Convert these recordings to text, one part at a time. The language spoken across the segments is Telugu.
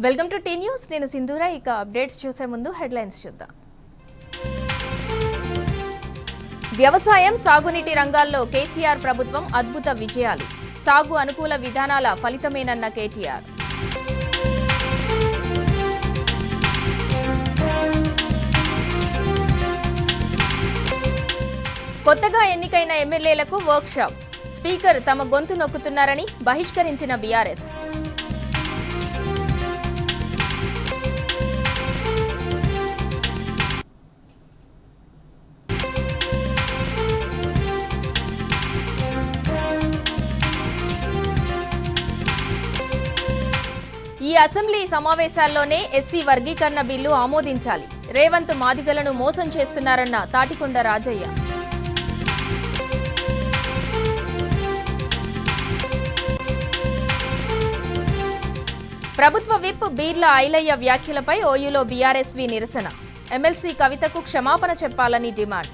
Welcome to tea news. నేను సింధూరా. ఇక అప్డేట్స్ చూసే ముందు హెడ్లైన్స్ చూద్దాం. వ్యవసాయం, సాగునీటి రంగాల్లో కేసీఆర్ ప్రభుత్వం అద్భుత విజయాలు. సాగు అనుకూల విధానాల ఫలితమేనన్న కేటీఆర్. కొత్తగా ఎన్నికైన ఎమ్మెల్యేలకు వర్క్షాప్. స్పీకర్ తమ గొంతు నొక్కుతున్నారని బహిష్కరించిన బీఆర్ఎస్. ఈ అసెంబ్లీ సమావేశాల్లోనే ఎస్సీ వర్గీకరణ బిల్లు ఆమోదించాలి. రేవంత్ మాదిగలను మోసం చేస్తున్నారన్న తాటికొండ రాజయ్య. ప్రభుత్వ విప్ బీర్ల ఐలయ్య వ్యాఖ్యలపై ఓయూలో బీఆర్ఎస్వి నిరసన. ఎమ్మెల్సీ కవితకు క్షమాపణ చెప్పాలని డిమాండ్.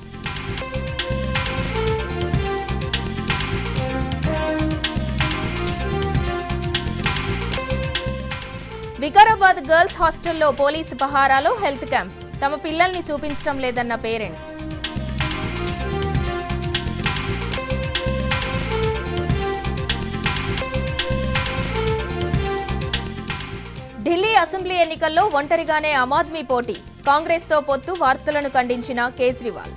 వికారాబాద్ గర్ల్స్ హాస్టల్లో పోలీసు పహారాలో హెల్త్ క్యాంప్. తమ పిల్లల్ని చూపించడం లేదన్న పేరెంట్స్. ఢిల్లీ అసెంబ్లీ ఎన్నికల్లో ఒంటరిగానే ఆమ్ ఆద్మీ పోటీ. కాంగ్రెస్తో పొత్తు వార్తలను ఖండించిన కేజ్రీవాల్.